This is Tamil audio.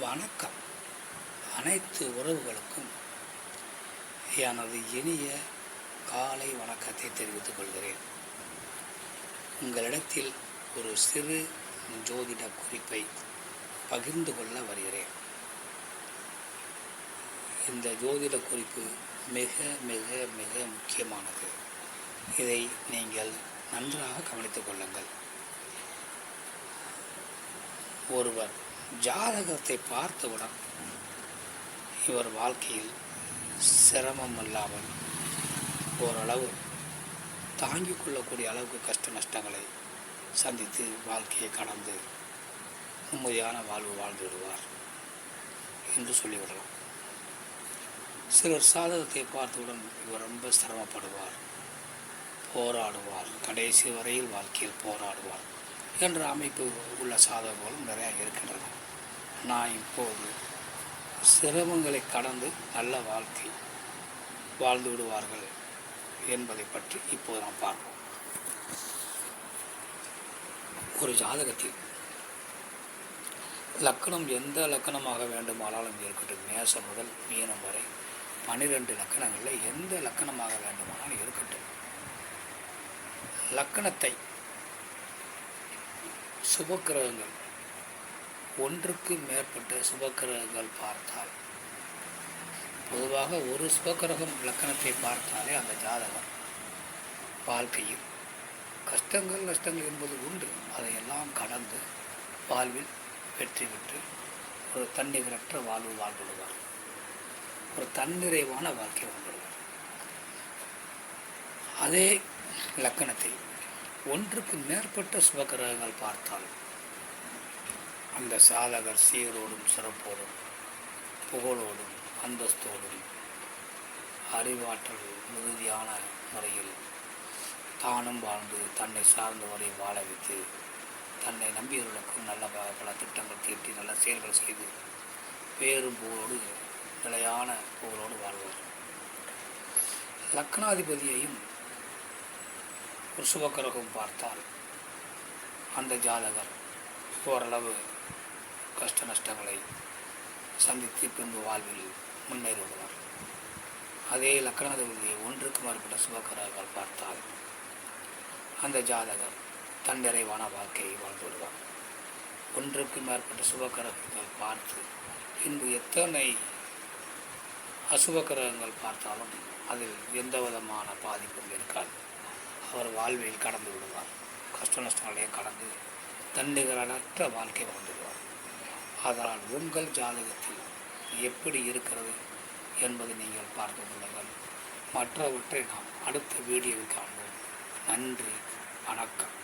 வணக்கம். அனைத்து உறவுகளுக்கும் எனது இனிய காலை வணக்கத்தை தெரிவித்துக் கொள்கிறேன். உங்களிடத்தில் ஒரு சிறு ஜோதிட குறிப்பை பகிர்ந்து கொள்ள வருகிறேன். இந்த ஜோதிட குறிப்பு மிக மிக மிக முக்கியமானது. இதை நீங்கள் நன்றாக கவனித்துக் கொள்ளுங்கள். ஒருவர் ஜாதகத்தை பார்த்தவுடன் இவர் வாழ்க்கையில் சிரமம் இல்லாமல் ஓரளவு தாங்கிக் கொள்ளக்கூடிய அளவுக்கு கஷ்ட நஷ்டங்களை சந்தித்து வாழ்க்கையை கடந்து நிம்மதியான வாழ்வு வாழ்ந்து விடுவார் என்று சொல்லிவிடலாம். சிலர் சாதகத்தை பார்த்தவுடன் இவர் ரொம்ப சிரமப்படுவார், போராடுவார், கடைசி வரையில் வாழ்க்கையில் போராடுவார் என்ற அமைப்பு உள்ள சாதகங்களும் நிறையா இருக்கின்றன. நான் இப்போது சிரமங்களை கடந்து நல்ல வாழ்க்கை வாழ்ந்து விடுவார்கள் என்பதை பற்றி இப்போது நாம் பார்ப்போம். ஒரு ஜாதகத்தில் லக்கணம் எந்த லக்கணமாக வேண்டுமானாலும் இருக்கட்டும், மேசம் முதல் மீனம் வரை 12 லக்கணங்களில் எந்த லக்கணமாக வேண்டுமானாலும் இருக்கட்டும். லக்கணத்தை சுபக்கிரகங்கள் ஒன்றுக்கு மேற்பட்ட சுபக்கிரகங்கள் பார்த்தால், பொதுவாக ஒரு சுபக்கிரகம் லக்கணத்தை பார்த்தாலே அந்த ஜாதகம் வாழ்க்கையில் கஷ்டங்கள் நஷ்டங்கள் என்பது உண்டு. அதையெல்லாம் கடந்து வாழ்வில் வெற்றி பெற்று ஒரு தன்னிகரற்ற வாழ்வு வாழ்ந்துடுவார், ஒரு தன்னிறைவான வாழ்க்கை வாழ்ந்துடுவார். அதே லக்கணத்தை ஒன்றுக்கு மேற்பட்ட சுபக்கிரகங்கள் பார்த்தால் அந்த சாதகர் சீரோடும் சிறப்போடும் புகழோடும் அந்தஸ்தோடும் அறிவாற்றல் மிகுதியான முறையில் தானும் வாழ்ந்து தன்னை சார்ந்தவரை வாழ வைத்து தன்னை நம்பியவர்களுக்கும் நல்ல பல திட்டங்கள் தீட்டி நல்ல செயல்கள் செய்து பேரும் புகழோடு நிலையான புகழோடு வாழ்வார். லக்னாதிபதியையும் ஒரு சுபக்கிரகம் பார்த்தால் அந்த ஜாதகர் ஓரளவு கஷ்ட நஷ்டங்களை சந்தித்து பின்பு வாழ்வில் முன்னேறி விடுவார். அதே லக்னாதிபதியை ஒன்றுக்கு மேற்பட்ட சுபக்கிரகங்கள் பார்த்தால் அந்த ஜாதகர் தன்னிறைவான வாழ்க்கையை வாழ்ந்து விடுவார். ஒன்றுக்கு மேற்பட்ட சுபக்கிரகங்கள் பார்த்து பின்பு எத்தனை அசுபக்கிரகங்கள் பார்த்தாலும் அதில் எந்த விதமான பாதிப்பும் இருக்காது. அவர் வாழ்வில் கடந்து விடுவார், கஷ்ட நஷ்டங்களையும் கடந்து தன்னிகரற்ற வாழ்க்கை வாழ்ந்துடுவார். அதனால் உங்கள் ஜாதகத்தில் எப்படி இருக்கிறது என்பதை நீங்கள் பார்த்து கொள்ளுங்கள். மற்றவற்றை நாம் அடுத்த வீடியோவில் காண்போம். நன்றி, வணக்கம்.